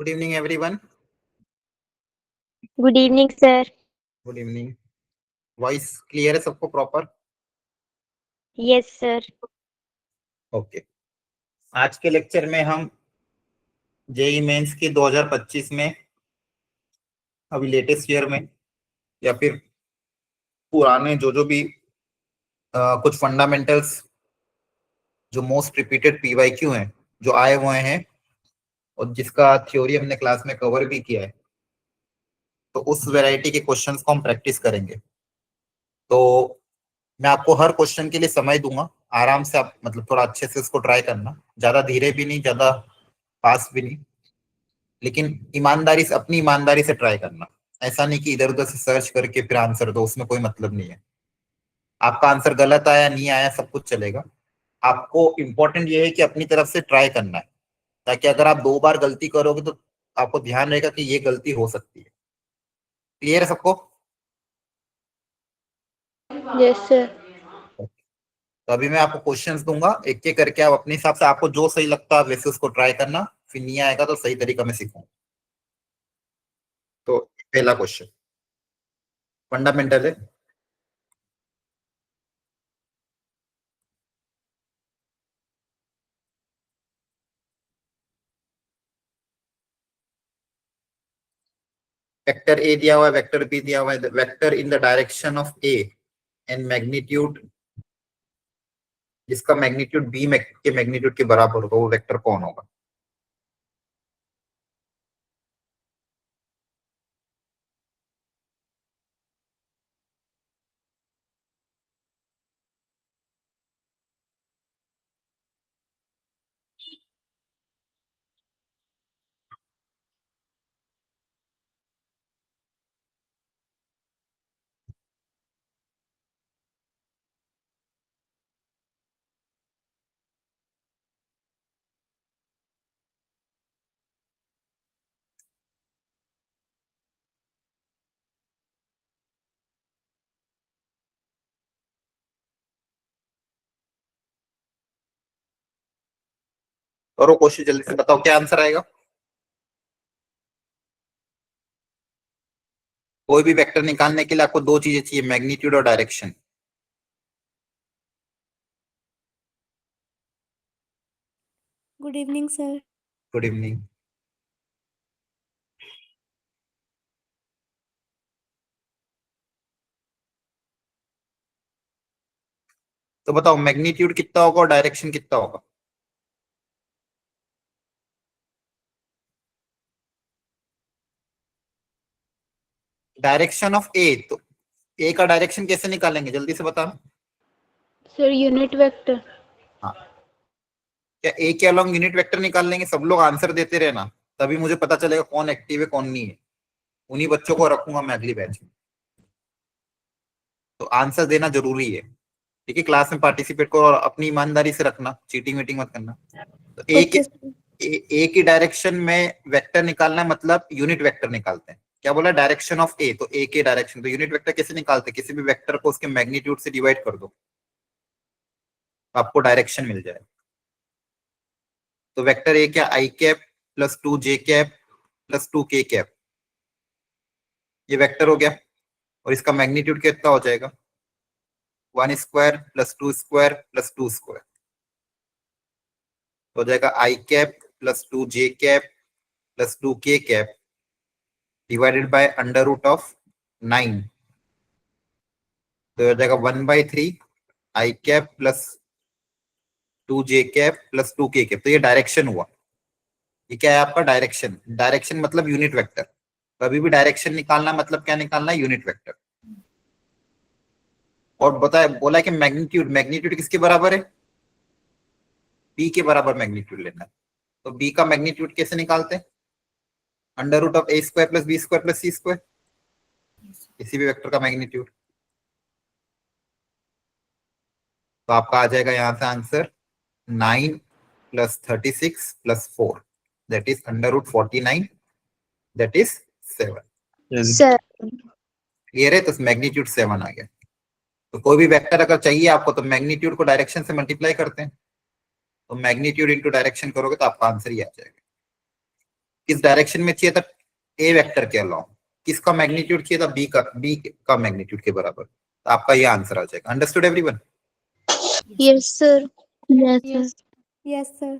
Good evening everyone. Good evening sir. Good evening. Voice clear है सबको proper? Yes sir. Okay. आज के lecture में हम जेई मेंस की 2025 में अभी लेटेस्ट ईयर में या फिर पुराने जो भी कुछ फंडामेंटल्स जो मोस्ट रिपीटेड पीवाईक्यू हैं जो आए हुए हैं और जिसका थ्योरी हमने क्लास में कवर भी किया है, तो उस वैरायटी के क्वेश्चंस को हम प्रैक्टिस करेंगे। तो मैं आपको हर क्वेश्चन के लिए समय दूंगा, आराम से आप मतलब थोड़ा अच्छे से इसको ट्राई करना, ज्यादा धीरे भी नहीं ज्यादा फास्ट भी नहीं, लेकिन ईमानदारी से अपनी ईमानदारी से ट्राई करना। ऐसा नहीं कि इधर उधर से सर्च करके फिर आंसर दो, उसमें कोई मतलब नहीं है। आपका आंसर गलत आया नहीं आया सब कुछ चलेगा, आपको इम्पोर्टेंट ये है कि अपनी तरफ से ट्राई करना है, ताकि अगर आप 2 बार गलती करोगे तो आपको ध्यान रहेगा कि ये गलती हो सकती है। क्लियर है सबको? Yes sir. तो अभी मैं आपको क्वेश्चंस दूंगा, एक एक करके आप अपने हिसाब से आपको जो सही लगता है वैसे उसको ट्राई करना, फिर नहीं आएगा तो सही तरीका में सीखूंगा। तो पहला क्वेश्चन फंडामेंटल है। वेक्टर ए दिया हुआ है, वेक्टर बी दिया हुआ है, vector in the direction of A and magnitude, जिसका मैग्नीट्यूड बी के मैग्नीट्यूड के बराबर होगा, वो वेक्टर कौन होगा? और वो क्वेश्चन जल्दी से बताओ क्या आंसर आएगा। कोई भी वेक्टर निकालने के लिए आपको 2 चीजें चाहिए, मैग्नीट्यूड और direction. Good evening sir. Good evening. तो बताओ मैग्नीट्यूड कितना होगा और डायरेक्शन कितना होगा? डायरेक्शन ऑफ ए, तो ए का डायरेक्शन कैसे निकालेंगे जल्दी से बताना। Sir unit vector. हाँ, क्या ए के अलोंग यूनिट वेक्टर निकाल लेंगे? सब लोग आंसर देते रहना, तभी मुझे पता चलेगा कौन एक्टिव है कौन नहीं है। उन्हीं बच्चों को रखूंगा मैं अगली बैच में। तो आंसर देना जरूरी है, ठीक है? क्लास में पार्टिसिपेट करो और अपनी ईमानदारी से रखना, चीटिंग वीटिंग मत करना। तो ओके सर। ए की डायरेक्शन में वेक्टर निकालना है, मतलब यूनिट वेक्टर निकालते हैं। क्या बोला? डायरेक्शन ऑफ ए, तो ए के डायरेक्शन। तो यूनिट वेक्टर कैसे निकालते हैं? किसी भी वेक्टर को उसके मैग्नीट्यूड से डिवाइड कर दो, तो आपको डायरेक्शन मिल जाए। तो वेक्टर ए क्या? आई cap plus 2 J cap plus 2 K cap, ये वेक्टर हो गया। और इसका मैग्नीट्यूड कितना हो जाएगा? 1 square plus 2 square plus 2 square, हो जाएगा I cap plus 2 J cap plus 2 K cap divided by under root of 9, तो हो जाएगा 1/3 I cap plus 2 J cap plus 2 K cap. तो ये डायरेक्शन हुआ। ये क्या है आपका? डायरेक्शन। डायरेक्शन मतलब यूनिट वेक्टर। कभी भी डायरेक्शन निकालना मतलब क्या निकालना है? Unit vector. और बताया बोला है कि मैग्नीट्यूड, मैग्नीट्यूड किसके बराबर है? बी के बराबर मैग्नीट्यूड लेना है। तो बी का मैग्नीट्यूड कैसे निकालते हैं? Under root of A square plus B square plus C square, किसी भी वेक्टर का मैग्नीट्यूड। तो आपका आ जाएगा यहां से answer 9 plus 36 plus 4, that is under root 49, that is 7। Sir clear है? तो मैग्नीट्यूड 7 आ गया। तो कोई भी वेक्टर अगर चाहिए आपको तो मैग्नीट्यूड को डायरेक्शन से मल्टीप्लाई करते हैं, तो मैग्नीट्यूड इंटू डायरेक्शन करोगे तो आपका आंसर ही आ जाएगा। किस डायरेक्शन में चाहिए था ए वेक्टर के अलाउ, किसका मैग्नीट्यूड चाहिए था बी का मैग्नीट्यूड के बराबर, तो आपका ये आंसर आ जाएगा। Understood everyone? Yes, sir. Yes, sir. Yes, sir.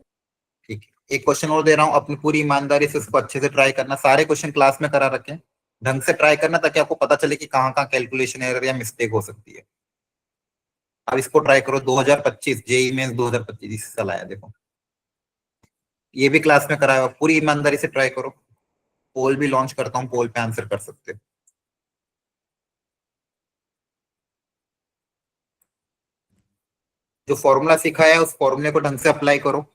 ठीक है, एक क्वेश्चन और दे रहा हूँ, अपनी पूरी ईमानदारी से उसको अच्छे से ट्राई करना, सारे क्वेश्चन क्लास में करा रखे हैं, ढंग से ट्राई करना ताकि आपको पता चले कि कहाँ कहाँ कैलकुलेशन एरर या मिस्टेक हो सकती है। अब इसको ट्राई करो, 2025 जेई मेंस 2025 इसी साल आया, देखो ये भी क्लास में कराया, पूरी ईमानदारी से ट्राई करो। पोल भी लॉन्च करता हूँ, पोल पे आंसर कर सकते हो। जो फॉर्मूला सिखाया है उस फॉर्मूले को ढंग से अप्लाई करो।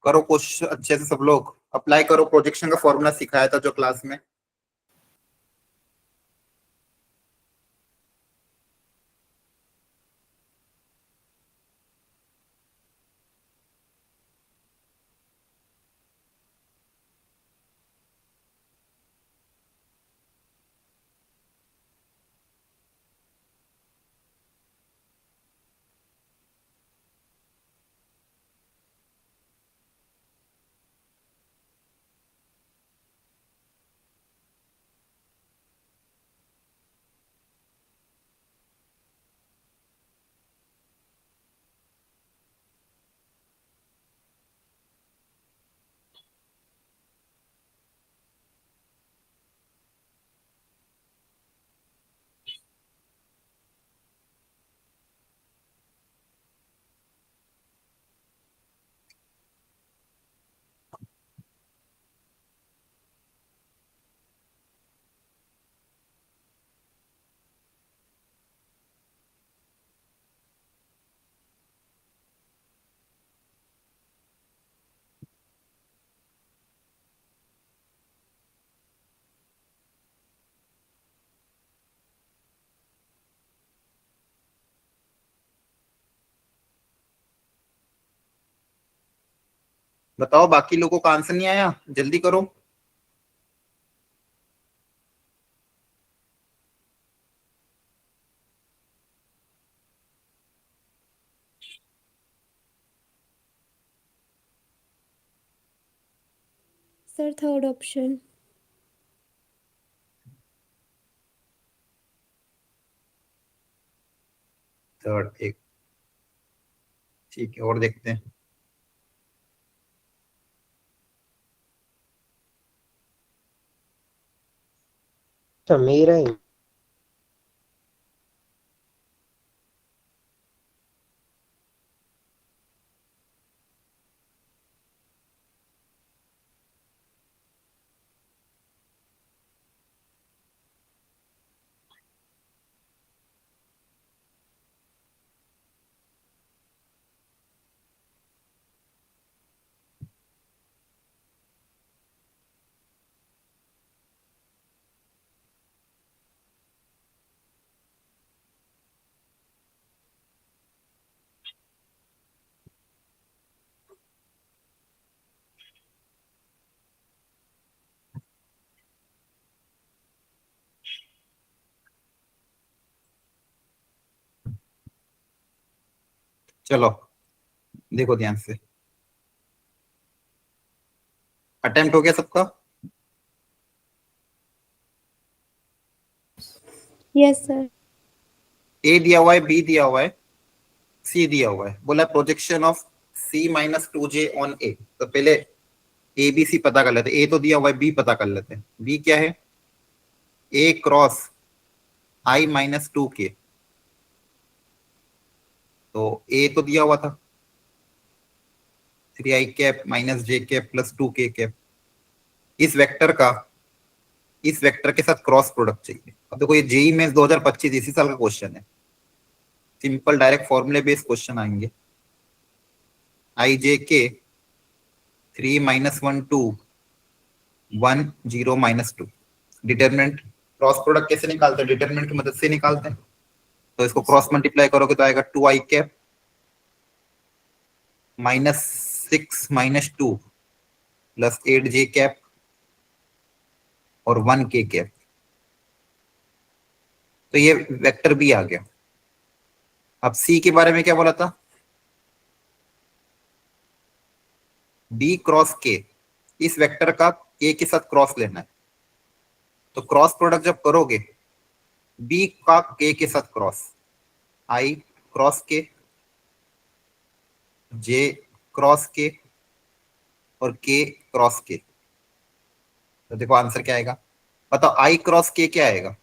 करो कोशिश अच्छे से, सब लोग अप्लाई करो, प्रोजेक्शन का फॉर्मूला सिखाया था जो क्लास में। बताओ बाकी लोगों का आंसर नहीं आया, जल्दी करो। Sir, third option. थर्ड एक, ठीक है, और देखते हैं। अच्छा मेरा ही। चलो देखो ध्यान से, अटेम्प्ट हो गया सबका? Yes, sir. ए दिया हुआ है, बी दिया हुआ है, सी दिया हुआ है, बोला projection of C minus two J on A. तो पहले ए बी सी पता कर लेते, ए तो दिया हुआ है, बी पता कर लेते हैं। बी क्या है? ए क्रॉस आई माइनस टू के। तो ए तो दिया हुआ था 3 आई कैप माइनस जे कैप प्लस 2 के कैप। इस वेक्टर का इस वेक्टर के साथ क्रॉस प्रोडक्ट चाहिए। अब देखो ये जेई मेंस 2025 इसी साल का क्वेश्चन है, सिंपल डायरेक्ट फॉर्मूले बेस्ड क्वेश्चन आएंगे। आई जे के 3 minus 1 2 1 0 minus 2। Determinant cross product कैसे निकालते हैं? डिटरमिनेंट की मदद से निकालते हैं। तो इसको क्रॉस मल्टीप्लाई करोगे तो आएगा 2 आई कैप माइनस 6 माइनस 2 प्लस 8 जे कैप और 1 के कैप। तो ये वेक्टर भी आ गया। अब सी के बारे में क्या बोला था? बी क्रॉस के, इस वेक्टर का के के साथ क्रॉस लेना है। तो क्रॉस प्रोडक्ट जब करोगे, बी का के साथ क्रॉस, आई क्रॉस के, जे क्रॉस के और के क्रॉस के। तो देखो आंसर क्या आएगा, बताओ आई क्रॉस के क्या आएगा?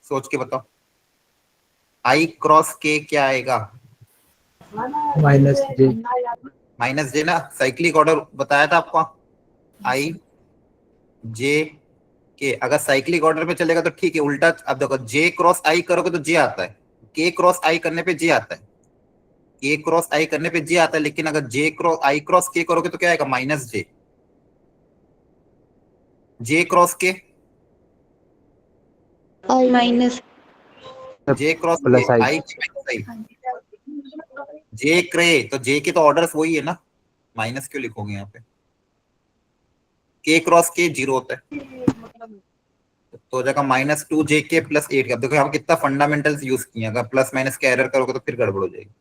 सोच के बताओ, आई क्रॉस के क्या आएगा? माइनस जे। माइनस जे ना, साइक्लिक ऑर्डर बताया था आपको, आई जे के। अगर साइक्लिक ऑर्डर में चलेगा तो ठीक है, उल्टा अब देखो जे क्रॉस आई करोगे तो जे आता है, के क्रॉस आई करने पे जे आता है, के क्रॉस आई करने पे जे आता है। लेकिन अगर जे क्रॉस आई क्रॉस के करोगे तो क्या आएगा? माइनस जे। जे क्रॉस के, I minus जे क्रॉस के प्लस आई। आई माइनस आई, जे क्रे, तो जे के तो ऑर्डर्स वही है ना, माइनस क्यों लिखोगे यहाँ पे? के क्रॉस के जीरो होता है, तो हो जाएगा माइनस 2 जे के प्लस 8। अब देखो यहाँ कितना फंडामेंटल्स यूज किए हैं, अगर प्लस माइनस का एरर करोगे तो फिर गड़बड़ हो जाएगी।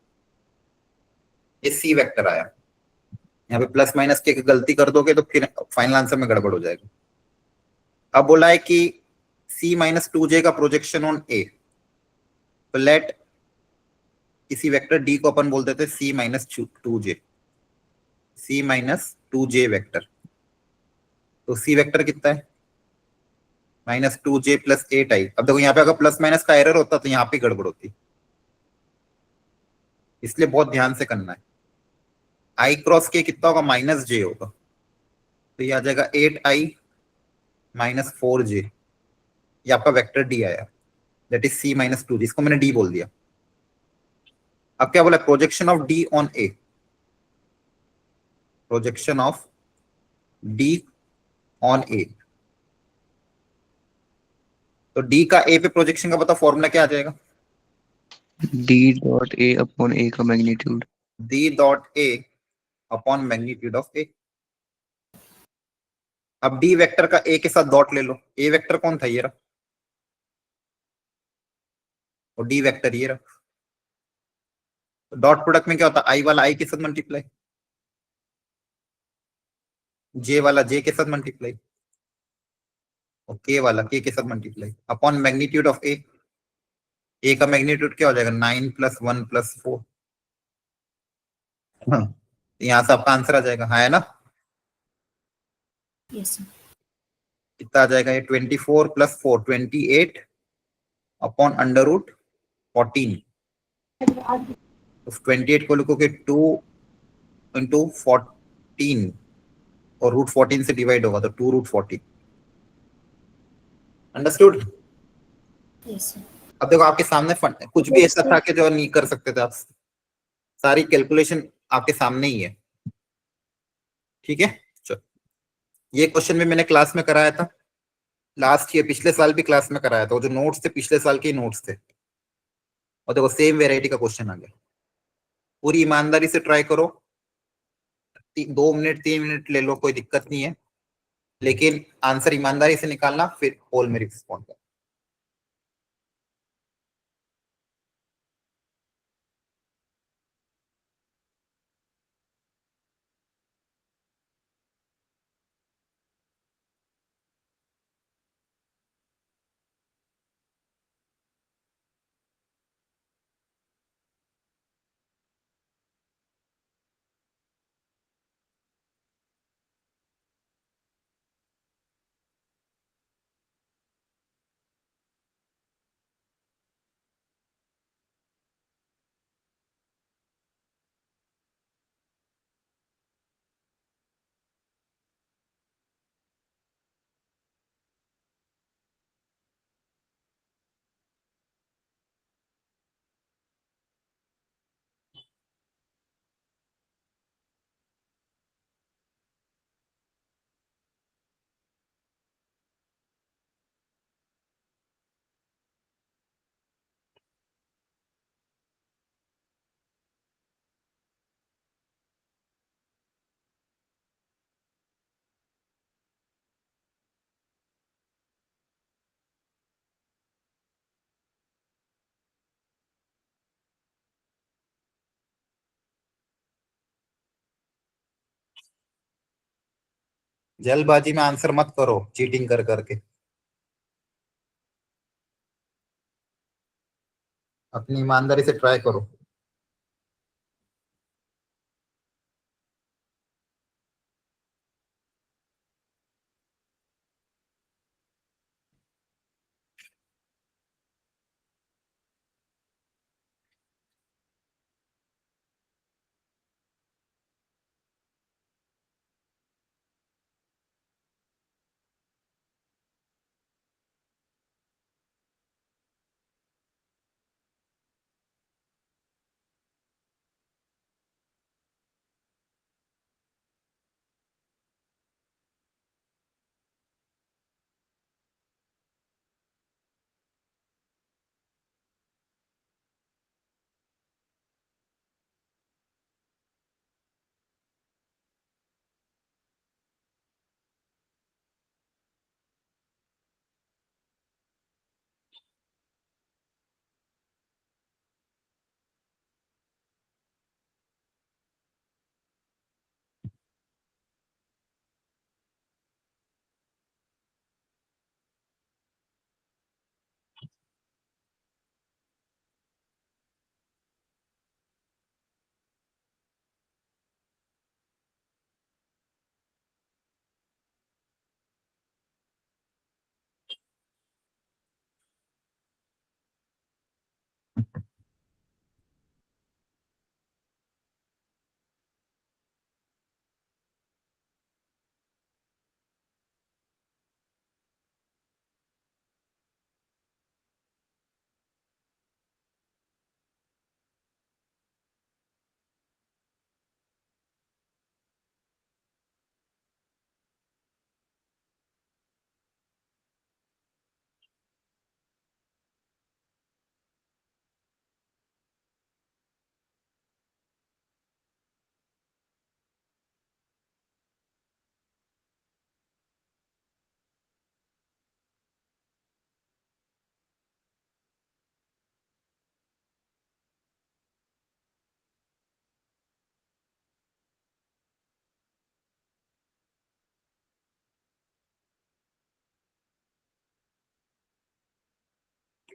ये सी वेक्टर आया, यहाँ पे प्लस माइनस के गलती कर दोगे तो फिर फाइनल आंसर में गड़बड़ हो जाएगा। अब बोला है कि सी माइनस टू जे का प्रोजेक्शन ऑन ए, तो लेट किसी वेक्टर डी को अपन बोल देते हैं सी माइनस टू जे, सी माइनस टू जे वेक्टर। तो सी वेक्टर कितना है? माइनस टू जे प्लस 8 आई। अब देखो यहाँ पे अगर प्लस माइनस का एरर होता तो यहाँ पे गड़बड़ होती, इसलिए बहुत ध्यान से करना है। आई क्रॉस के कितना होगा? माइनस जे होगा, तो ये आ जाएगा 8 आई माइनस 4 जे। ये आपका वेक्टर डी आया, that is C minus two, जिसको मैंने डी बोल दिया। अब क्या बोला? Projection of D on A, projection of D on A. तो डी का ए पे प्रोजेक्शन का पता, फॉर्मूला क्या आ जाएगा? D dot A upon A का magnitude. D dot A upon magnitude of A. अब डी वेक्टर का ए के साथ डॉट ले लो, ए वेक्टर कौन था? ये रहा, और डी वेक्टर ये रहा। तो डॉट प्रोडक्ट में क्या होता है? आई वाला आई के साथ मल्टीप्लाई, जे वाला जे के साथ मल्टीप्लाई और के वाला के साथ मल्टीप्लाई अपॉन मैग्नीट्यूड ऑफ ए। ए का मैग्नीट्यूड क्या हो जाएगा? 9 प्लस 1 प्लस 4। हाँ, यहां से आपका आंसर आ जाएगा, हाँ है ना? यस कितना आ जाएगा ये? 24 प्लस 4 28 अपॉन अंडर रूट 14। तो 28 को लिखोगे 2 इंटू 14 और रूट 14 से डिवाइड होगा तो 2 रूट 14। अंडरस्टूड? यस अब देखो आपके सामने कुछ भी ऐसा था कि जो नहीं कर सकते थे आप, सारी कैलकुलेशन आपके सामने ही है। ठीक है, चलो ये क्वेश्चन भी मैंने क्लास में कराया था लास्ट ईयर, पिछले साल भी क्लास में कराया था। वो जो नोट्स थे पिछले साल के नोट्स थे, और देखो सेम वेराइटी का क्वेश्चन आ गया। पूरी ईमानदारी से ट्राई करो, 2 मिनट 3 मिनट ले लो, कोई दिक्कत नहीं है, लेकिन आंसर ईमानदारी से निकालना, फिर पोल में रिस्पॉन्ड करना। जल्दबाजी में आंसर मत करो चीटिंग कर करके। अपनी ईमानदारी से ट्राई करो।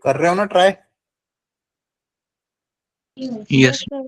कर रहे हो ना try? Yes. sir.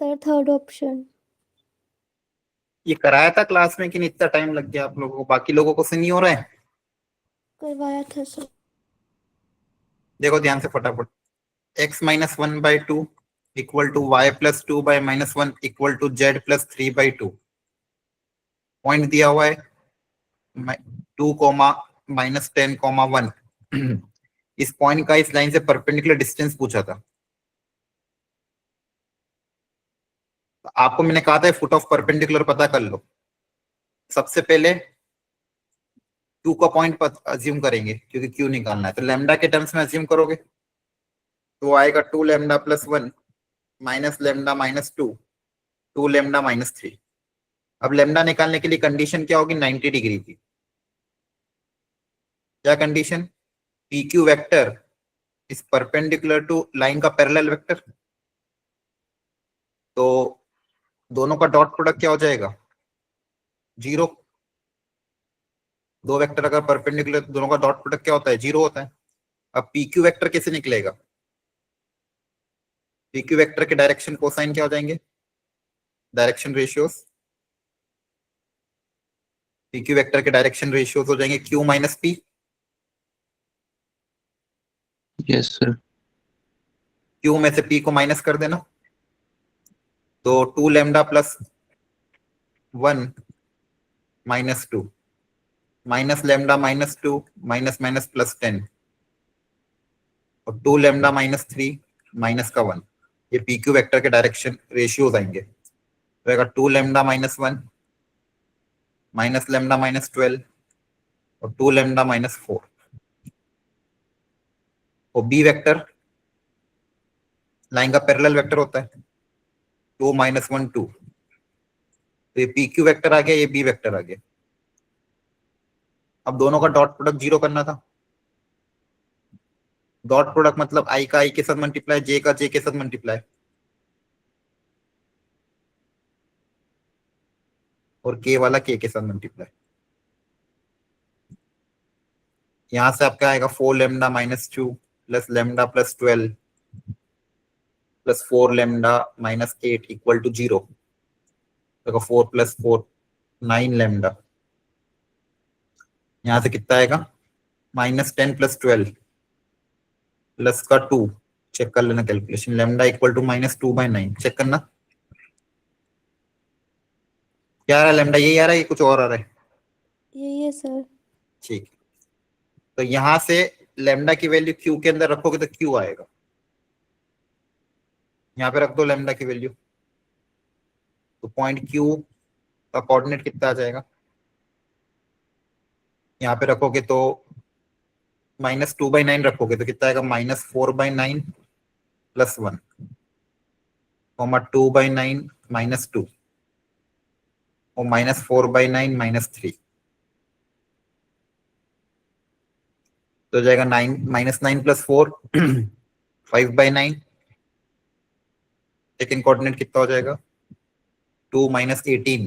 Sir, third option. ये कराया था क्लास में कि नहीं? इतना टाइम लग गया आप लोगों को, बाकी लोगों को से नहीं हो रहा है? करवाया था सर. देखो ध्यान से फटाफट, x minus one by two equal to y plus two by minus one equal to z plus three by two. Point दिया हुआ है 2, -10, 1. इस पॉइंट का इस लाइन से परपेंडिकुलर डिस्टेंस पूछा था. तो आपको मैंने कहा था फुट ऑफ परपेंडिकुलर पता कर लो. सबसे पहले Q का पॉइंट अज्यूम करेंगे क्योंकि Q निकालना है. तो लैम्डा के टर्म्स में अज्यूम करोगे तो आएगा 2 lambda plus 1 minus lambda minus 2, 2 lambda minus 3. अब लैम्डा निकालने के लिए कंडीशन क्या होगी? 90 डिग्री की. क्या condition? PQ vector is perpendicular to line का पैरेलल वेक्टर. तो दोनों का डॉट प्रोडक्ट क्या हो जाएगा? 0. दो वेक्टर अगर परपेंडिकुलर, दोनों का डॉट प्रोडक्ट क्या होता है? 0 होता है. अब PQ वेक्टर कैसे निकलेगा? PQ वेक्टर के डायरेक्शन कोसाइन क्या हो जाएंगे? Direction ratios. PQ वेक्टर के डायरेक्शन रेशियोज हो जाएंगे Q minus P. Yes, sir. Q में से P को माइनस कर देना. तो 2 lambda plus 1 minus 2 minus lambda minus 2 minus minus plus 10 और 2 लैम्डा माइनस 3 माइनस का 1. ये PQ वेक्टर के डायरेक्शन रेशियोज आएंगे. तो 2 lambda minus 1 minus lambda minus 12 और 2 लैम्डा माइनस 4. और B वेक्टर लाइन का पैरेलल वेक्टर होता है 2 माइनस 1 2. तो ये PQ वेक्टर आ गया, ये B वेक्टर आ गया. अब दोनों का डॉट प्रोडक्ट 0 करना था. डॉट प्रोडक्ट मतलब I का I के साथ मल्टीप्लाई, J का J के साथ मल्टीप्लाई और K वाला K के साथ मल्टीप्लाई. यहां से आपका आएगा 4 lambda minus 2 plus lambda plus 12 plus 4 lambda minus 8 equal to 0. तो 4 प्लस 4 9 लैम्डा. यहां से कितना आएगा? माइनस 10 प्लस 12 प्लस का 2. चेक कर लेना calculation. Lambda equal to minus 2/9. Check करना क्या आ रहा है. लैम्डा यही आ रहा है, ये कुछ और आ रहा है? यही है सर. ठीक है. तो यहां से लैम्डा की वैल्यू Q के अंदर रखोगे तो Q आएगा. यहाँ पे रख दो लैम्डा की वैल्यू. तो पॉइंट Q का कोऑर्डिनेट कितना आ जाएगा? यहाँ पे रखोगे तो -2/9 रखोगे तो कितना आएगा? -4/9 प्लस 1 2/9 -2 और -4/9 -3. तो हो जाएगा 9 -9 प्लस 4 5/9. सेकेंड कोऑर्डिनेट कितना हो जाएगा? 2 -18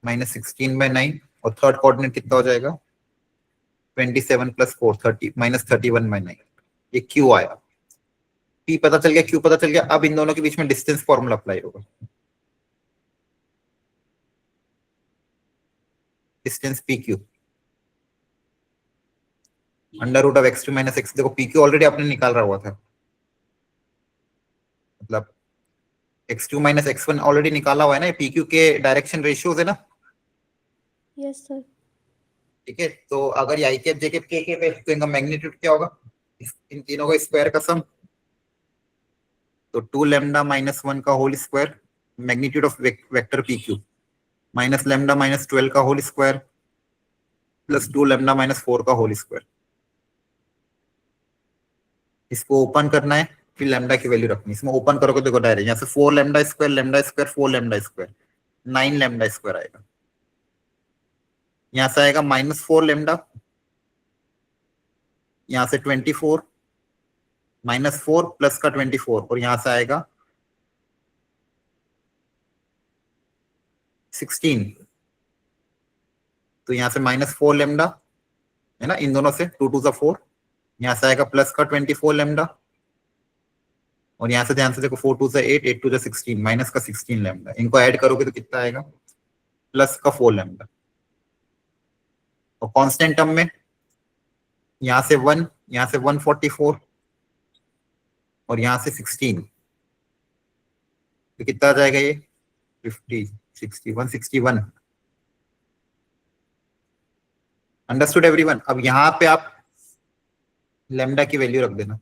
-16/9 और थर्ड कोऑर्डिनेट कितना हो जाएगा? 27 प्लस 4 30 -31/9. ये Q आया. P पता चल गया, Q पता चल गया. अब इन दोनों के बीच में डिस्टेंस फॉर्मूला अप्लाई होगा. Distance PQ under root of x2 minus x. देखो PQ ऑलरेडी आपने निकाल रहा हुआ था, मतलब x2 माइनस x1 ऑलरेडी निकाला हुआ है ना. PQ के डायरेक्शन रेशियोज है ना. Yes sir. ठीक है. तो अगर ये I cap J cap K cap है तो इनका मैग्नीट्यूड क्या होगा? इन तीनों का स्क्वायर का सम. तो 2 लैम्डा माइनस 1 का whole square magnitude of vector PQ minus lambda minus 12 का whole square plus 2 lambda minus 4 का होल स्क्वायर. इसको ओपन करना है, फिर लैम्डा की वैल्यू रखनी है. इसमें ओपन करोगे देखो डायरेक्ट यहाँ से 4 lambda square 4 lambda square 9 lambda square आएगा. यहाँ से आएगा -4 लैम्डा, यहाँ से 24 -4 प्लस का 24 और यहाँ से आएगा 16. तो यहाँ से -4 लैम्डा है ना, इन दोनों से 2 2 4. यहाँ से आएगा प्लस का 24 लैम्डा और यहाँ से ध्यान से देखो 4 2 से 8, 8 2 से 16, माइनस का 16 लैम्डा, इनको ऐड करोगे तो कितना आएगा, प्लस का 4 लैम्डा। और कांस्टेंट टर्म में यहाँ से 1, यहाँ से 144 और यहाँ से 16, तो कितना आ जाएगा ये 50 60 161। Understood everyone. अब यहाँ पे आप लैम्डा की वैल्यू रख देना,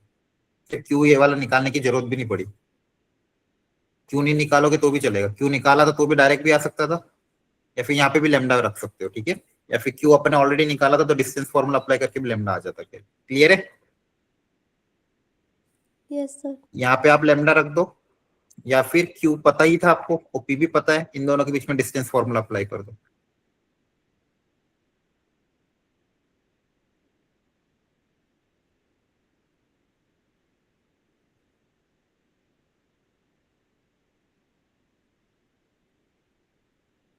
क्यों ये वाला निकालने की जरूरत भी नहीं पड़ी, क्यों नहीं निकालोगे तो भी चलेगा, क्यों निकाला था तो भी डायरेक्ट भी आ सकता था, या फिर यहाँ पे भी लैम्डा रख सकते हो, ठीक है, या फिर क्यों अपने ऑलरेडी निकाला था तो डिस्टेंस फॉर्मूला अप्लाई करके भी लैम्डा आ जाता है। क्लियर है? Yes, sir. यहाँ पे आप लैम्डा रख दो, या फिर क्यू पता ही था आपको और पी भी पता है, इन दोनों के बीच में डिस्टेंस फॉर्मूला अप्लाई कर दो।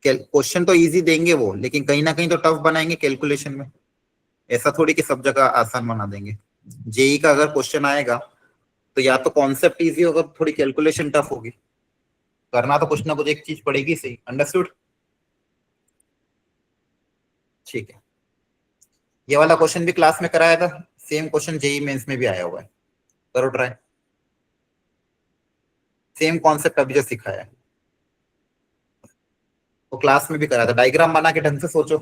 क्वेश्चन तो इजी देंगे वो, लेकिन कहीं ना कहीं तो टफ बनाएंगे कैलकुलेशन में, ऐसा थोड़ी कि सब जगह आसान बना देंगे। जेई का अगर क्वेश्चन आएगा तो या तो कॉन्सेप्ट इजी होगा, थोड़ी कैलकुलेशन टफ होगी, करना तो कुछ ना कुछ एक चीज पड़ेगी सही। अंडरस्टूड? ठीक है, ये वाला क्वेश्चन भी क्लास में कराया था, सेम क्वेश्चन जेई मेंस में भी आया हुआ है, करो ट्राई, सेम कॉन्सेप्ट अभी जो सिखाया है वो क्लास में भी कराया था। डायग्राम बना के ढंग से सोचो।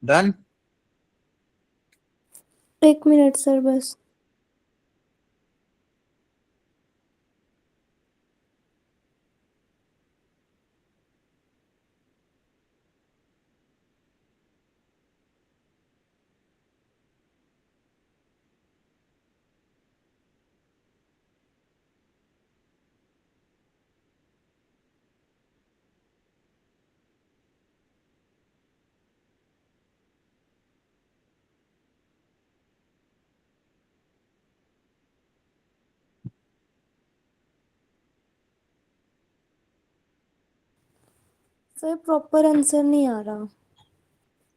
डन। 1 मिनट सर बस। सर प्रॉपर आंसर नहीं आ रहा।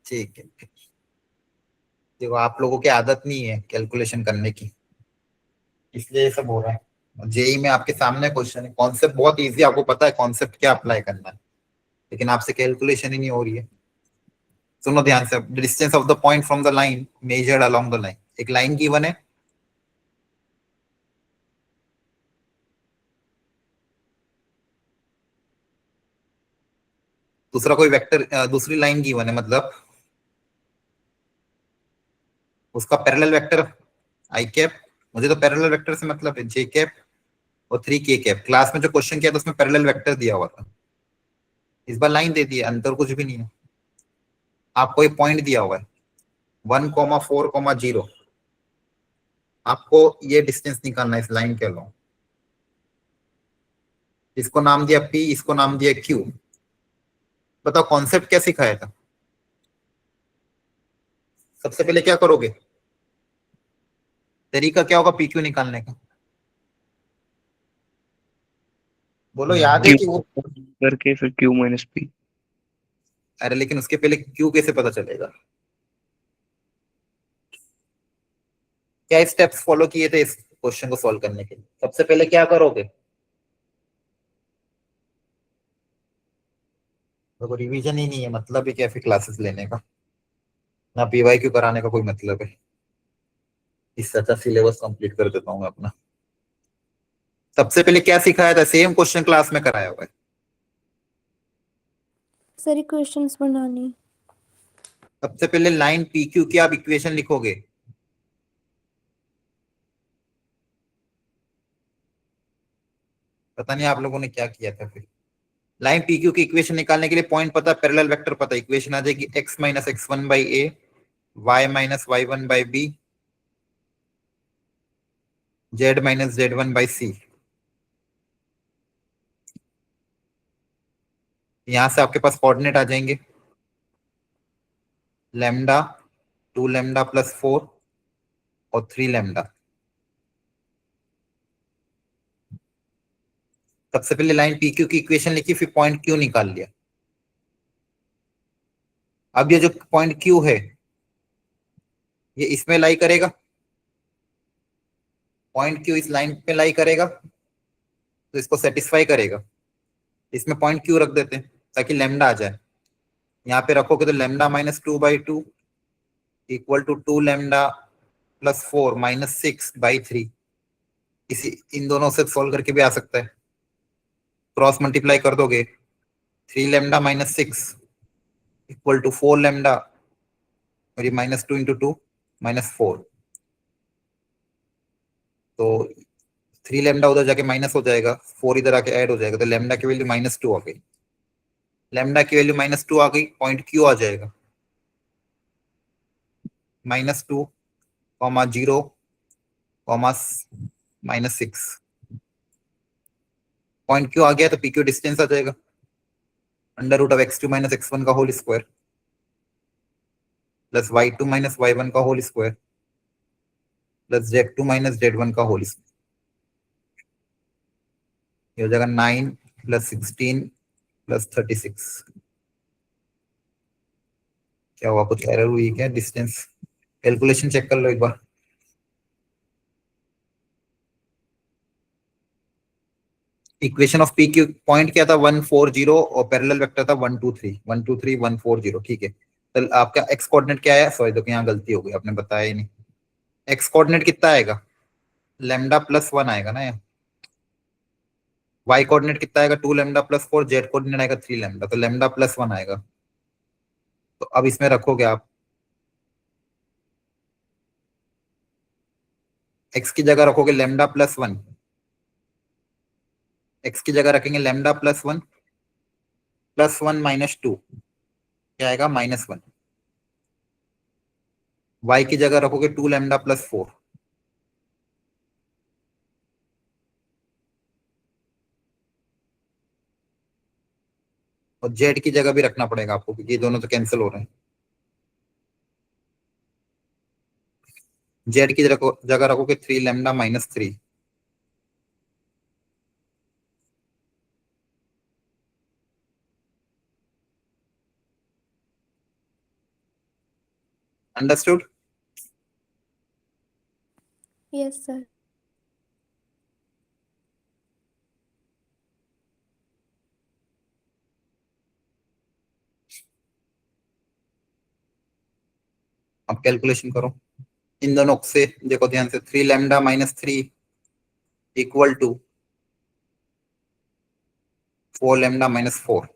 ठीक है, देखो आप लोगों की आदत नहीं है कैलकुलेशन करने की, इसलिए ये सब हो रहा है। जेई में आपके सामने क्वेश्चन है, कॉन्सेप्ट बहुत इजी, आपको पता है कॉन्सेप्ट क्या अप्लाई करना है, लेकिन आपसे कैलकुलेशन ही नहीं हो रही है। सुनो ध्यान से, distance of the point from the line measured along the line. एक लाइन गिवन है, दूसरा कोई वेक्टर, दूसरी लाइन गिवन है, मतलब उसका पैरेलल वेक्टर आई कैप, मुझे तो पैरेलल वेक्टर से मतलब है जे कैप और 3 k कैप। क्लास में जो क्वेश्चन किया था उसमें पैरेलल वेक्टर दिया हुआ था, इस बार लाइन दे दी है, अंतर कुछ भी नहीं है। आपको एक पॉइंट दिया हुआ है 1,4,0, आपको ये डिस्टेंस निकालना है इस लाइन के अलोंग। इसको नाम दिया P, इसको नाम दिया Q। बताओ कॉन्सेप्ट क्या सिखाया था? सबसे पहले क्या करोगे, तरीका क्या होगा PQ निकालने का? बोलो याद है Q कि वो, करके फिर Q माइनस P। अरे लेकिन उसके पहले Q कैसे पता चलेगा? क्या स्टेप्स फॉलो किए थे इस क्वेश्चन को सॉल्व करने के लिए? सबसे पहले क्या करोगे, तो रिवीजन ही नहीं है, मतलब है क्या फिर क्लासेस लेने का, ना PYQ कराने का कोई मतलब है। इससे अच्छा सिलेबस कंप्लीट कर देता हूँ मैं अपना। सबसे पहले क्या सिखाया था, सेम क्वेश्चन क्लास में कराया हुआ है। सर इक्वेशंस बनानी। सबसे पहले लाइन PQ की आप इक्वेशन लिखोगे, पता नहीं आप लोगों ने क्या किया था फिर। लाइन PQ की इक्वेशन निकालने के लिए पॉइंट पता, पैरेलल वेक्टर पता, इक्वेशन आ जाएगी x minus x1 by A, y minus y1 by B, z minus z1 by C. यहां से आपके पास कोऑर्डिनेट आ जाएंगे लैम्डा, 2 लैम्डा प्लस 4 और 3 लैम्डा। सबसे पहले लाइन PQ की इक्वेशन लिखी, फिर पॉइंट Q निकाल लिया। अब ये जो पॉइंट Q है ये इसमें लाई करेगा, पॉइंट Q इस लाइन पे लाई करेगा, तो इसको सेटिस्फाई करेगा। इसमें पॉइंट Q रख देते हैं ताकि लैम्डा आ जाए। यहाँ पे रखोगे तो lambda minus 2/2 equal to 2 lambda plus 4 minus 6/3। इसी इन दोनों से सॉल्व करके भी आ सकता है, क्रॉस मल्टीप्लाई कर दोगे, 3 lambda minus 6 equal to 4 lambda, और ये -2 इंटू 2 -4, तो 3 लैम्डा उधर जाके माइनस हो जाएगा, 4 इधर आके ऐड हो जाएगा, तो लैम्डा की वैल्यू -2 आ गई। लैम्डा की वैल्यू -2 आ गई, पॉइंट Q आ जाएगा -2, 0, -6। पॉइंट Q आ गया तो PQ डिस्टेंस आ जाएगा, √(x2 - x1) का whole square plus y2 - y1 का whole square plus z2 - z1 का होल स्क्वायर। ये हो जाएगा 9 + 16 + 36। क्या हुआ, कुछ एरर हुई क्या? डिस्टेंस कैलकुलेशन चेक कर लो एक बार। इक्वेशन ऑफ PQ पॉइंट क्या था 140 और पैरेलल वेक्टर था 1 2 3 1 2 3 140। ठीक है, तो आपका एक्स कोऑर्डिनेट क्या है? सॉरी, देखो यहाँ गलती हो गई, आपने बताया ही नहीं। एक्स कोऑर्डिनेट कितना आएगा, लैम्डा प्लस 1 आएगा ना यहाँ। वाई कोऑर्डिनेट कितना आएगा, 2 लैम्डा प्लस 4, जेड कोऑर्डिनेट आएगा 3 लैम्डा, तो लैम्डा प्लस 1 आएगा। तो अब इसमें रखोगे आप एक्स की जगह रखोगे लेमडा प्लस वन, एक्स की जगह रखेंगे lambda plus one minus two, क्या आएगा -1। वाई की जगह रखोगे 2 लेमडा प्लस 4, और जेड की जगह भी रखना पड़ेगा आपको क्योंकि ये दोनों तो कैंसिल हो रहे हैं। जेड की जगह रखोगे 3 lambda minus 3, understood. Yes, sir. अब कैलकुलेशन करो इन दोनों से, देखो ध्यान से, 3 lambda minus 3 equal to 4 lambda minus 4,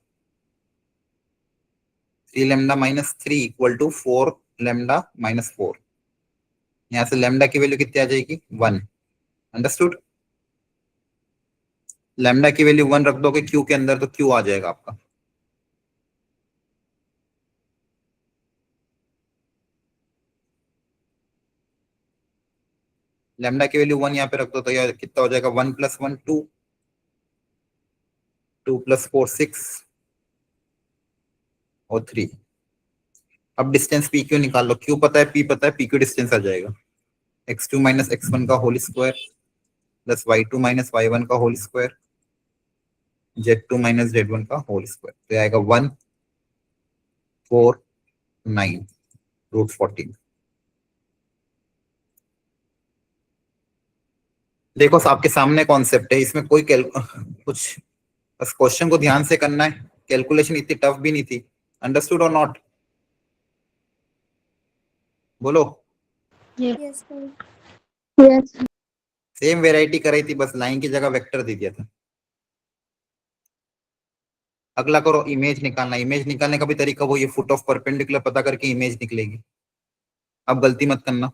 3 lambda minus 3 equal to 4 lambda minus 4। यहाँ से लेमडा की वैल्यू कितनी आ जाएगी 1, अंडरस्टूड। लेमडा की वैल्यू 1 रख दोगे क्यू के अंदर तो क्यू आ जाएगा आपका। लेमडा की वैल्यू 1 यहाँ पे रख दो तो यह कितना हो जाएगा 1 प्लस 1 2, 2 प्लस 4 6 और 3। अब डिस्टेंस पी क्यू निकाल लो, क्यू पता है पी पता है, पी क्यू डिस्टेंस आ जाएगा x2 माइनस x1 का whole square plus y2 minus y1 का whole square z2 minus z1 का होल स्क्वायर, तो आएगा 1 4 9 रूट 14। देखो आपके सामने कॉन्सेप्ट है, इसमें कोई कुछ, बस क्वेश्चन को ध्यान से करना है, कैलकुलेशन इतनी टफ भी नहीं थी। अंडरस्टूड और नॉट, बोलो। Yes, sir. Yes. Same variety कराई थी, बस लाइन की जगह वेक्टर दे दिया था। अगला करो इमेज निकालना, इमेज निकालने का भी तरीका वो ये फुट ऑफ परपेंडिकुलर पता करके इमेज निकलेगी। अब गलती मत करना,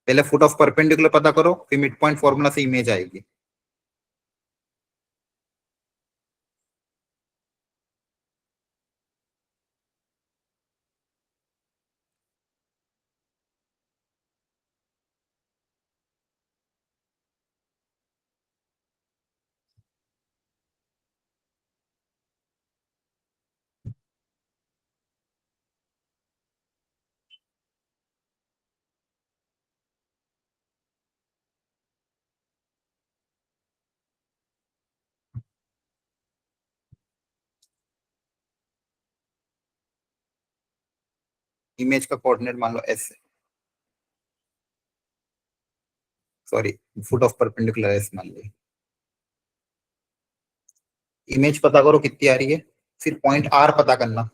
पहले फुट ऑफ परपेंडिकुलर पता करो फिर मिड पॉइंट फॉर्मूला से इमेज आएगी। इमेज का कोऑर्डिनेट मान लो S, sorry foot of perpendicular S मान लो। इमेज पता करो कितनी आ रही है, फिर पॉइंट आर पता करना।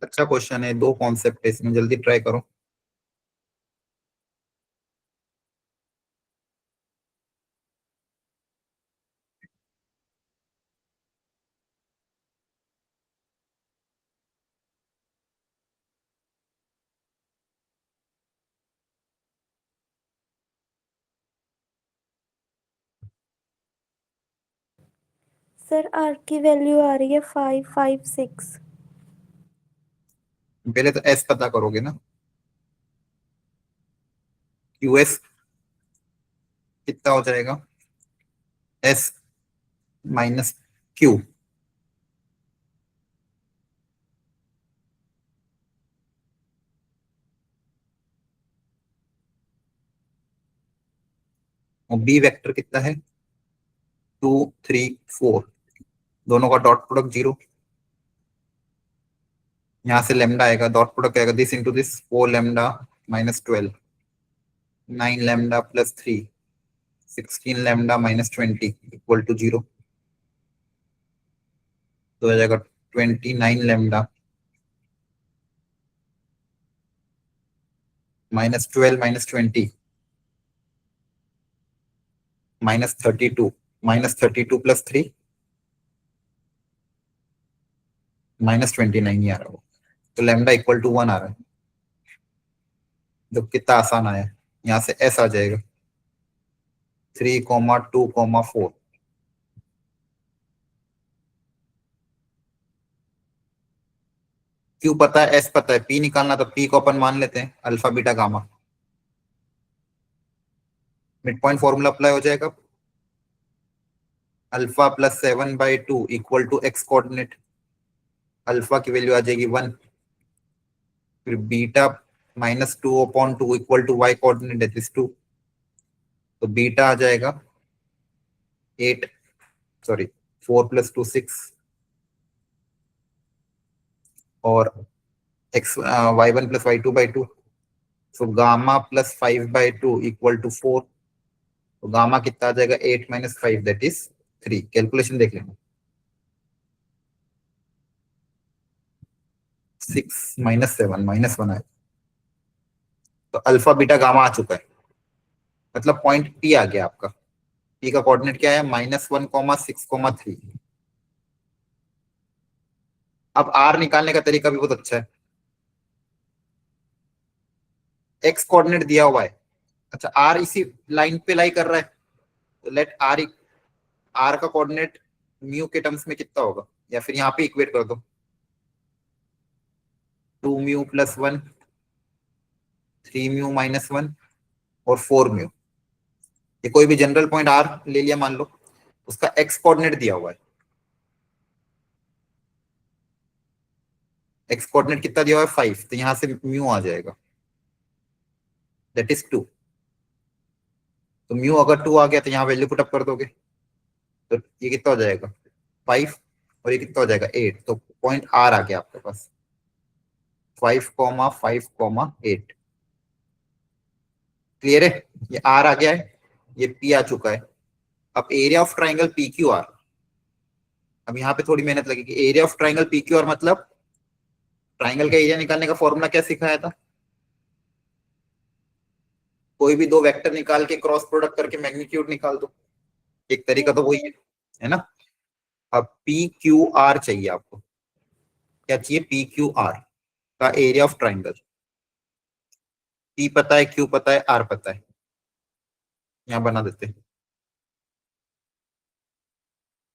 अच्छा क्वेश्चन है, दो कॉन्सेप्ट है इसमें, जल्दी ट्राई करो। सर आर की वैल्यू आ रही है 556। पहले तो एस पता करोगे ना, यूएस कितना हो जाएगा, एस माइनस क्यू। और बी वेक्टर कितना है, 2 3 4, दोनों का डॉट प्रोडक्ट 0। यहाँ से लेमडा आएगा, डॉट प्रोडक्ट आएगा this into this, 4 lambda minus 12, 9 lambda plus 3, 16 lambda minus 20 equal to 0। तो हो जाएगा 29 lambda minus 12 minus 20 minus 32, minus 32 plus 3 minus 29 ही आ रहा हो, तो लेमडा इक्वल टू 1 आ रहा है। तो कितना आसान आया, यहाँ से एस आ जाएगा 3 2 4। क्यू पता है, एस पता है, पी निकालना, तो पी को अपन मान लेते हैं alpha beta gamma. Mid point formula apply हो जाएगा, alpha plus 7/2 equal to x coordinate, alpha की वैल्यू आ जाएगी 1, फिर beta minus 2/2 equal to y coordinate that is 2, तो बीटा आ जाएगा 8, सॉरी 4 + 2 6, और एक्स y1 + y2/2, तो गामा प्लस 5/2 इक्वल टू 4, तो गामा कितना आ जाएगा 8 - 5 दैट इज 3। कैलकुलेशन देख लेना, 6 - 7 -1 आए, तो अल्फा बीटा गामा आ चुका है, मतलब पॉइंट पी आ गया आपका। पी का कोऑर्डिनेट क्या है, -1, 6, 3। अब आर निकालने का तरीका भी बहुत अच्छा है, एक्स कोऑर्डिनेट दिया हुआ है, अच्छा आर इसी लाइन पे लाई कर रहा है, तो लेट आर, आर का कोऑर्डिनेट म्यू के टर्म्स में कितना होगा, या फिर यहाँ पे इक्वेट कर दो, 2 μ + 1, 3 μ - 1 और 4 μ। ये कोई भी जनरल पॉइंट आर ले लिया मान लो, उसका एक्स कोऑर्डिनेट दिया हुआ है, एक्स कोऑर्डिनेट कितना दिया हुआ है 5, तो यहां से म्यू आ जाएगा दैट इज 2। तो म्यू अगर 2 आ गया तो यहाँ वैल्यू पुट अप कर दोगे, तो ये कितना हो जाएगा 5, और ये कितना हो जाएगा 8, तो पॉइंट आर आ गया आपके पास 5, 5, 8। क्लियर है, ये आर आ गया है, ये पी आ चुका है। अब area of triangle P Q R, अब यहाँ पे थोड़ी मेहनत लगेगी। Area of triangle P Q R मतलब ट्राइंगल का एरिया निकालने का फॉर्मूला क्या सिखाया था, कोई भी दो वेक्टर निकाल के क्रॉस प्रोडक्ट करके मैग्नीट्यूड निकाल दो, एक तरीका तो वही है ना। अब पी क्यू आर चाहिए आपको, क्या चाहिए, पी क्यू आर का एरिया ऑफ ट्राइंगल। पी पता है, क्यू पता है, आर पता है, यहां बना देते हैं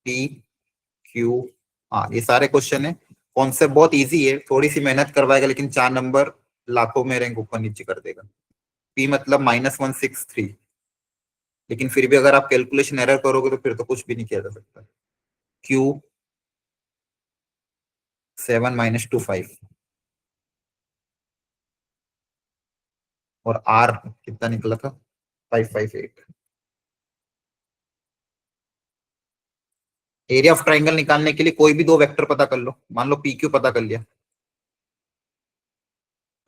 पी क्यू आर। ये सारे क्वेश्चन है, कॉन्सेप्ट बहुत इजी है, थोड़ी सी मेहनत करवाएगा लेकिन 4 नंबर लाखों में रैंक ऊपर नीचे कर देगा। पी मतलब -163, लेकिन फिर भी अगर आप कैलकुलेशन एरर करोगे तो फिर तो कुछ भी नहीं किया जा सकता। क्यू 7 - 25, और आर कितना निकला था 558। एरिया ऑफ ट्राइंगल निकालने के लिए कोई भी दो वेक्टर पता कर लो, मान लो पी क्यू पता कर लिया,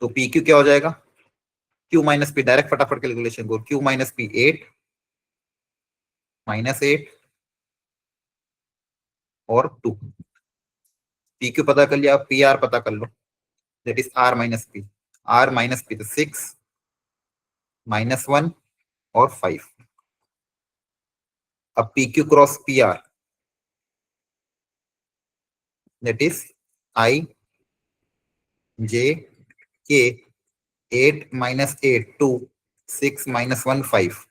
तो पी क्यू क्या हो जाएगा, क्यू माइनस पी, डायरेक्ट फटाफट कैलकुलेशन को, क्यू माइनस पी 8 -8 और 2। पी क्यू पता कर लिया, पी आर पता कर लो, that is r minus p. r minus p, तो 6 minus 1 और 5. अब pq cross pr, that is I j k 8 minus 8 2 6 minus 1 5.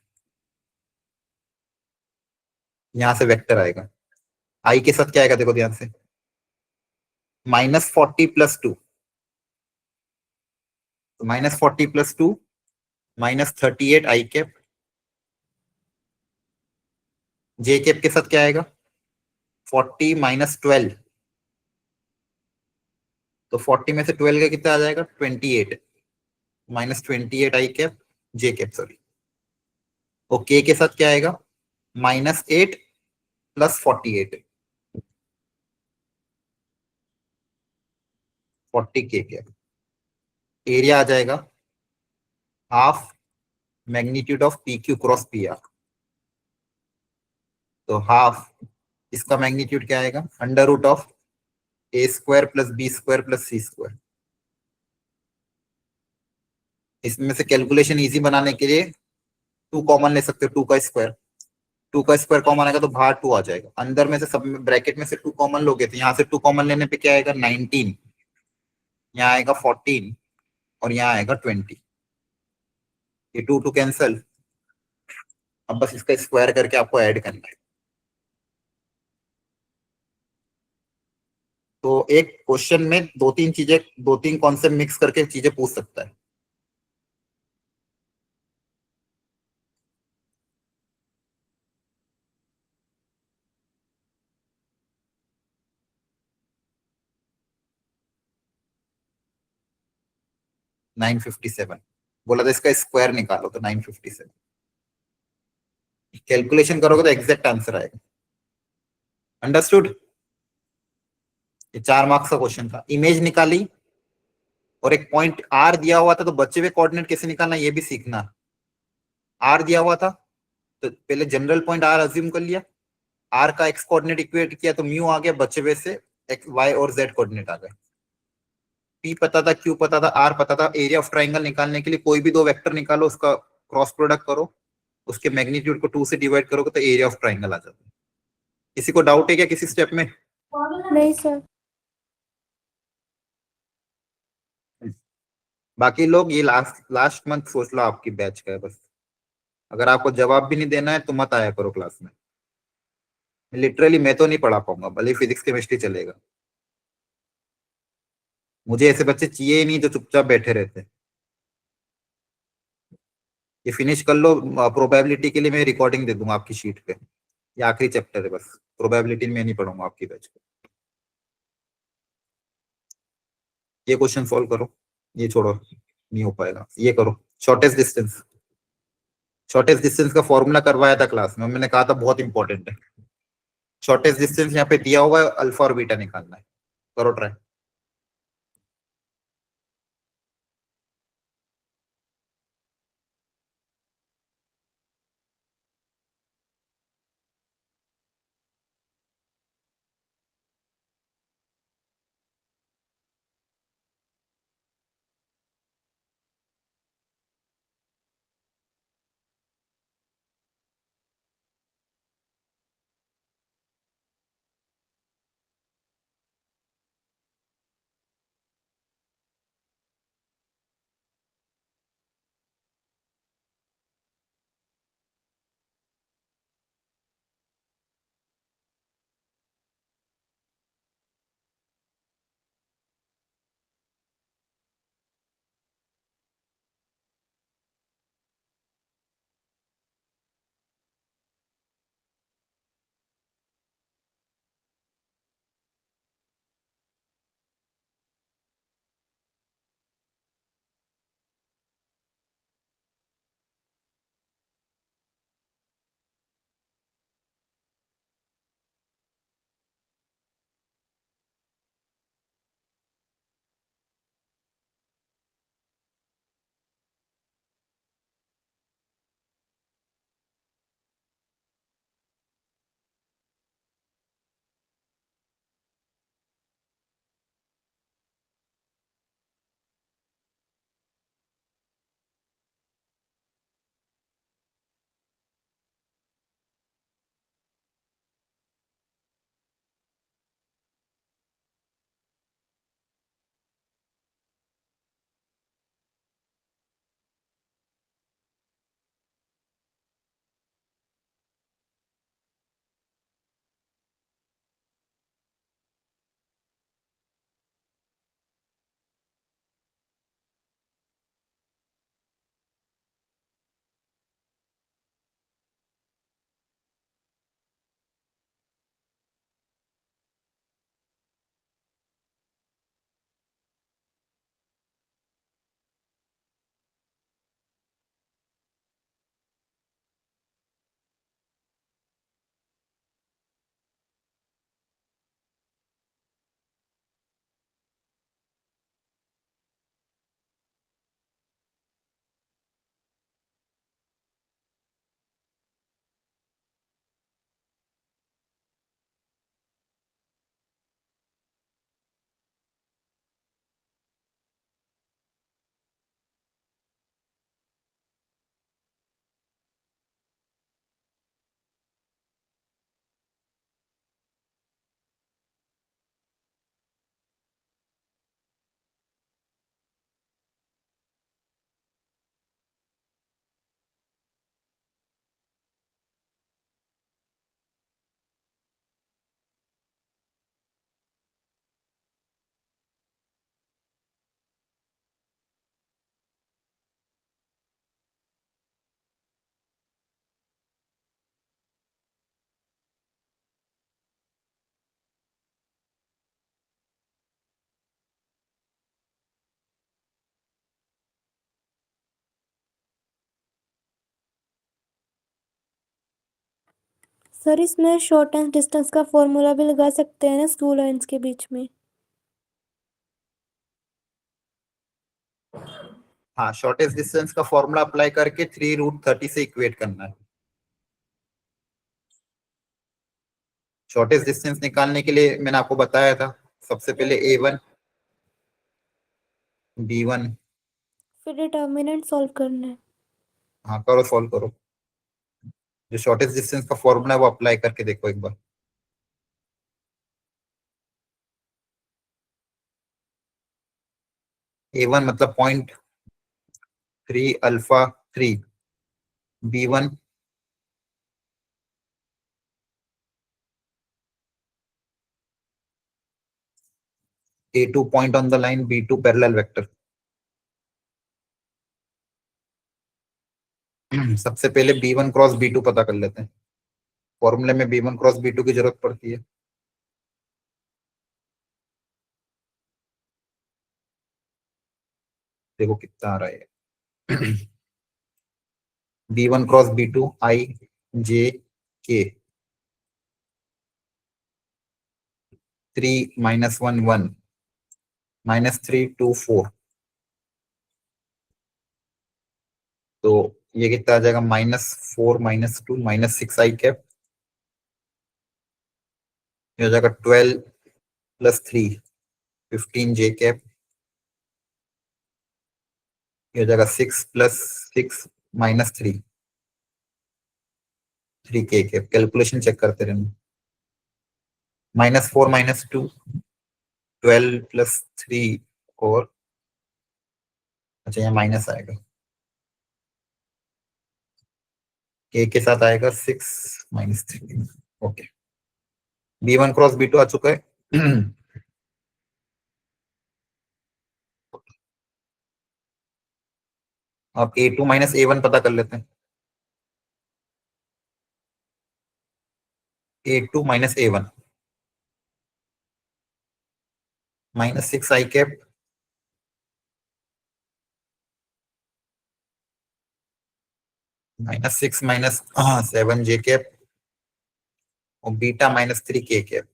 यहां से वेक्टर आएगा. I के साथ क्या आएगा देखो ध्यान से, -40 + 2, तो -40 + 2 -38 I कैप. j कैप के साथ क्या आएगा, 40 - 12, तो 40 में से 12 का कितना आ जाएगा, 28 -28 I cap j cap sorry. और k के साथ क्या आएगा, -8 + 48, 40k कैप. एरिया आ जाएगा half magnitude of PQ cross PR. तो हाफ इसका मैग्नीट्यूड क्या आएगा, √of A² + B² + C². इसमें से कैलकुलेशन इजी बनाने के लिए 2 कॉमन ले सकते हो, 2 का स्क्वायर. 2 का स्क्वायर कॉमन आएगा तो बाहर 2 आ जाएगा. अंदर में से सब ब्रैकेट में से 2 कॉमन लोगे तो यहाँ से 2 कॉमन लेने पे क्या आएगा, 19, यहाँ आएगा 14 और यहाँ आएगा 20. ये 2 कैंसल. अब बस इसका स्क्वायर करके आपको ऐड करना है. तो एक क्वेश्चन में 2-3 चीजें, 2-3 कॉन्सेप्ट मिक्स करके चीजें पूछ सकता है. $957 बोला था, इसका स्क्वायर निकालो तो 957. कैलकुलेशन करोगे तो एग्जैक्ट आंसर आएगा. अंडरस्टूड. ये 4 मार्क्स का क्वेश्चन था. इमेज निकाली और एक पॉइंट आर दिया हुआ था, तो बचे हुए कोऑर्डिनेट कैसे निकालना ये भी सीखना. आर दिया हुआ था तो पहले जनरल पॉइंट आर अज्यूम कर लिया, आर का एक्स कोऑर्डिनेट इक्वेट किया तो म्यू आ गया, बचे हुए से एक्स वाई और जेड कोऑर्डिनेट आ गए. पी पता था, क्यू पता था, आर पता था. एरिया ऑफ ट्राइंगल निकालने के लिए कोई भी 2 वेक्टर निकालो, उसका क्रॉस प्रोडक्ट करो, उसके मैग्नीट्यूड को 2 से डिवाइड करोगे तो एरिया ऑफ ट्राइंगल आ जाता है. किसी को डाउट है क्या किसी स्टेप में? नहीं सर. बाकी लोग ये लास्ट मंथ सोच लो आपकी बैच का है बस. अगर आपको जवाब भी नहीं देना है तो मत आया करो क्लास में. लिटरली मैं तो नहीं पढ़ा पाऊंगा, भले फिजिक्स केमिस्ट्री चलेगा. मुझे ऐसे बच्चे चाहिए ही नहीं जो चुपचाप बैठे रहते हैं. ये फिनिश कर लो. प्रोबेबिलिटी के लिए मैं रिकॉर्डिंग दे दूंगा आपकी शीट पे. ये आखिरी चैप्टर है बस. प्रोबेबिलिटी में नहीं पढ़ूंगा आपकी बैच पे. ये क्वेश्चन सॉल्व करो, ये छोड़ो नहीं हो पाएगा. ये करो शॉर्टेस्ट डिस्टेंस. शॉर्टेस्ट डिस्टेंस का फॉर्मूला करवाया था क्लास में, मैंने कहा था बहुत इंपॉर्टेंट है. शॉर्टेस्ट डिस्टेंस यहाँ पे दिया हुआ है, अल्फा और बीटा निकालना है. करो ट्राई. सर इसमें शॉर्ट एंड डिस्टेंस का फॉर्मूला भी लगा सकते हैं ना टू लाइंस के बीच में। हाँ, शॉर्टेस्ट डिस्टेंस का फॉर्मूला अप्लाई करके 3√30 से इक्वेट करना है। शॉर्टेस्ट डिस्टेंस निकालने के लिए मैंने आपको बताया था, सबसे पहले A1 B1। फिर डिटर्मिनेंट सॉल्व करना है। हाँ करो, सॉल्व करो। जो शॉर्टेस्ट डिस्टेंस का फॉर्मूला है वो अप्लाई करके देखो एक बार। A1 मतलब 0.3 alpha 3, B1 A2 point on the line, B2 parallel vector। सबसे पहले B1 क्रॉस B2 पता कर लेते हैं। फॉर्मूले में B1 क्रॉस B2 की जरूरत पड़ती है। देखो कितना आ रहा है। B1 cross B2 I J K 3 -1 1 -3 2 4। तो ये कितना आ जाएगा, -4 -2 -6 I कैप। ये हो जाएगा 12 + 3 15 J कैप। ये हो जाएगा 6 + 6 -3 3 K कैप। कैलकुलेशन चेक करते रहना। -4 -2 12 + 3 और अच्छा यहाँ माइनस आएगा, K के साथ आएगा 6 -3। ओके, B1 क्रॉस B2 आ चुका है। अब A2 - A1 पता कर लेते हैं। A2 - A1 -6 I cap -6 -7 J cap और बीटा -3 K कैप।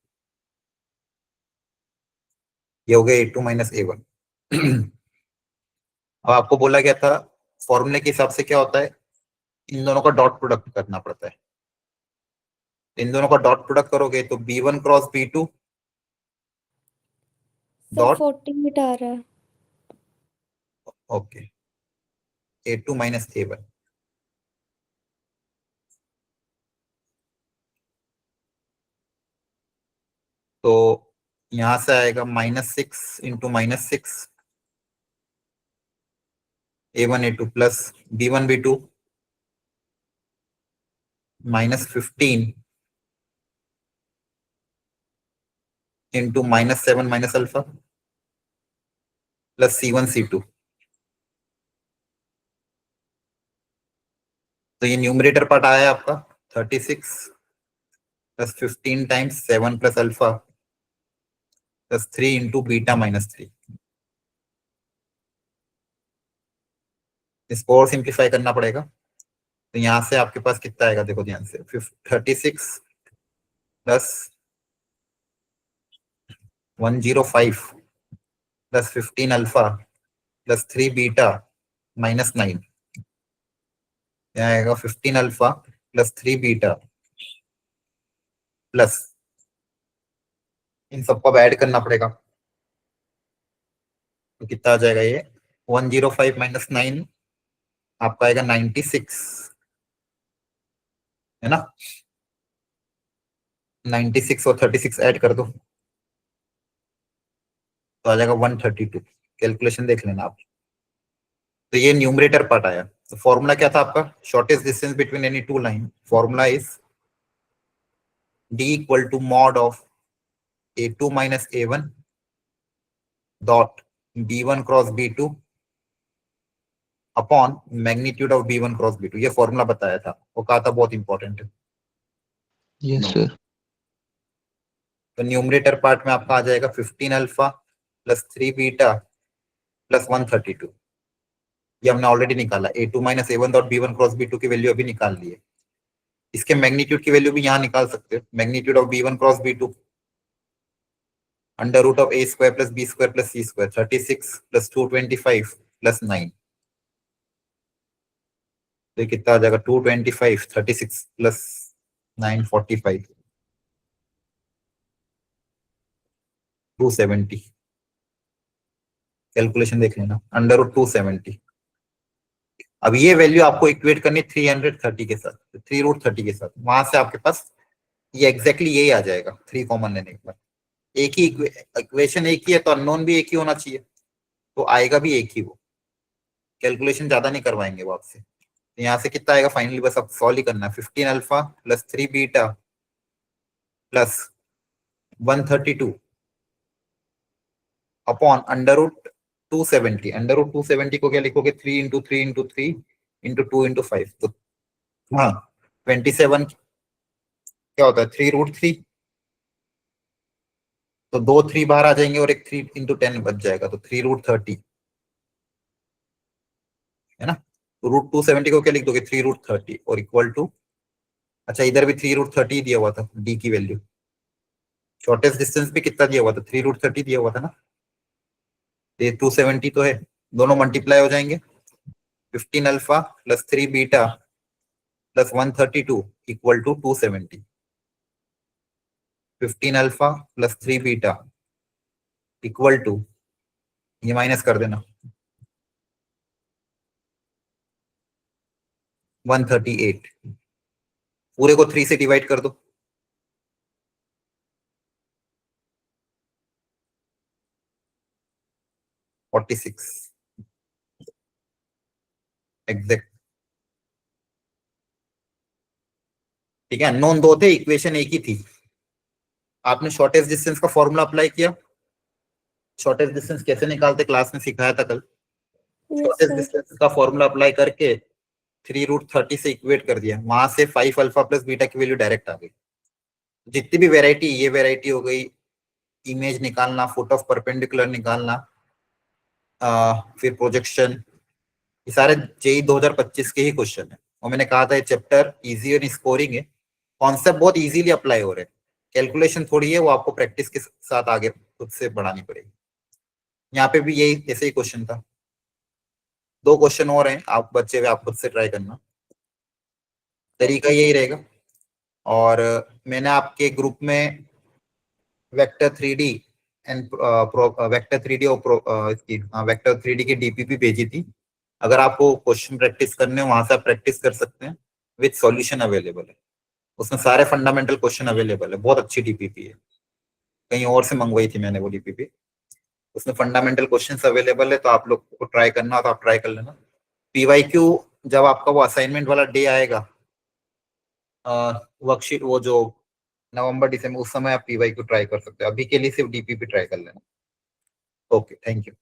ये हो गया A2 - A1। अब आपको बोला गया था फॉर्मूले के हिसाब से क्या होता है, इन दोनों का डॉट प्रोडक्ट करना पड़ता है। इन दोनों का डॉट प्रोडक्ट करोगे तो B1 cross B2 sir dot 48 आ रहा है। Okay A2 - A1। तो यहां से आएगा -6 into -6 A1 A2 plus B1 B2 -15 into -7 alpha plus C1 C2। तो ये न्यूमरेटर पार्ट आया आपका 36 + 15 times 7 + alpha plus 3 into beta -3। इसको और सिंप्लीफाई करना पड़ेगा। तो यहाँ से आपके पास कितना आएगा, देखो ध्यान से, 36 + 105 प्लस 15 अल्फा प्लस 3 बीटा -9। यहाँ आएगा 15 अल्फा प्लस 3 बीटा प्लस, इन सबको अब ऐड करना पड़ेगा। तो कितना आ जाएगा ये, 105 - 9 आपका आएगा 96, है ना। 96 और 36 ऐड कर दो तो आ जाएगा 132। कैलकुलेशन देख लेना आप। तो ये न्यूमरेटर पार्ट आया। तो फॉर्मूला क्या था आपका, shortest distance between any two line, formula is D = mod of A2 - A1 dot B1 cross B2 upon magnitude of B1 cross B2। ये फॉर्मूला बताया था, वो कहा था बहुत इंपॉर्टेंट है। Yes, sir. तो न्यूमरेटर पार्ट में आपका आ जाएगा 15 अल्फा प्लस 3 बीटा प्लस 132। ये हमने ऑलरेडी निकाला। A2 - A1 dot B1 cross B2 की वैल्यू अभी निकाल ली है। इसके मैग्नीट्यूड की वैल्यू भी यहाँ निकाल सकते हो, magnitude of b1 cross b2 under root of a square plus b square plus c square 36 plus 225 plus 9, तो कितना आ जाएगा 225 36 प्लस 9 45 270, कैलकुलेशन देख लेना, अंडर रूट 270। अब ये वैल्यू आपको इक्वेट करनी 330 के साथ, 3 रूट 30 के साथ, वहां से आपके पास ये एग्जैक्टली यही आ जाएगा 3 कॉमन लेने के बाद। एक ही इक्वेशन एक ही है तो अननोन भी एक ही होना चाहिए, तो आएगा भी एक ही वो, कैलकुलेशन ज्यादा नहीं करवाएंगे वो आपसे। तो यहाँ से कितना आएगा फाइनली, बस अब सॉल्व ही करना है। 15 alpha plus 3 beta plus 132 upon under root 270, under root 270 को क्या लिखोगे 3 इंटू 3 इंटू 3 इंटू 2 इंटू 5, तो हाँ 27 क्या होता है 3 रूट 3, तो 2 3 बाहर आ जाएंगे और एक 3 इंटू 10 बच जाएगा, तो 3 रूट 30 है ना। तो रूट 270 को क्या लिख दोगे 3 रूट 30 और इक्वल टू, अच्छा इधर भी 3 रूट 30 दिया हुआ था डी की वैल्यू, शॉर्टेस्ट डिस्टेंस भी कितना दिया हुआ था 3 रूट 30 दिया हुआ था ना, ये 270 तो है, दोनों मल्टीप्लाई हो जाएंगे। 15 alpha plus 3 beta plus 132 equal to 270, 15 alpha plus 3 beta equal to, ये माइनस कर देना 138, पूरे को 3 से डिवाइड कर दो, एग्जैक्ट, ठीक है। नॉन दो थे, इक्वेशन एक ही थी, आपने शॉर्टेस्ट डिस्टेंस का फॉर्मूला अप्लाई किया, शॉर्टेस्ट डिस्टेंस कैसे निकालते क्लास में सिखाया था कल, Yes, शॉर्टेस्ट sir. डिस्टेंस का फॉर्मूला अप्लाई करके 3 रूट 30 से इक्वेट कर दिया, वहां से 5 अल्फा प्लस बीटा की वैल्यू डायरेक्ट आ गई। जितनी भी वेराइटी, ये वेराइटी हो गई, इमेज निकालना, फुट ऑफ परपेंडिकुलर निकालना, फिर प्रोजेक्शन, ये सारे जेई 2025 के ही क्वेश्चन है, और मैंने कहा था ये चैप्टर इजी और स्कोरिंग है, कॉन्सेप्ट बहुत इजीली अप्लाई हो रहे हैं, कैलकुलेशन थोड़ी है वो आपको प्रैक्टिस के साथ आगे खुद से बढ़ानी पड़ेगी। यहाँ पे भी यही ऐसे ही क्वेश्चन था, 2 क्वेश्चन और हैं, आप बच्चे हुए आप खुद से ट्राई करना, तरीका यही रहेगा। और मैंने आपके ग्रुप में vector 3D and vector 3D और इसकी वेक्टर 3D की डीपीपी भेजी थी, अगर आपको क्वेश्चन प्रैक्टिस करने हो वहां से आप प्रैक्टिस कर सकते हैं, विद सॉल्यूशन अवेलेबल है, उसमें सारे फंडामेंटल क्वेश्चन अवेलेबल है, बहुत अच्छी डीपीपी है, कहीं और से मंगवाई थी मैंने वो डीपीपी, उसमें फंडामेंटल क्वेश्चंस अवेलेबल है, तो आप लोग को ट्राई करना हो तो आप ट्राई कर लेना। पीवाईक्यू जब आपका वो असाइनमेंट वाला डे आएगा, वर्कशीट वो जो नवंबर दिसंबर, उस समय आप पीवाईक्यू ट्राई कर सकते हो, अभी के लिए सिर्फ डीपीपी ट्राई कर लेना। Okay, thank you.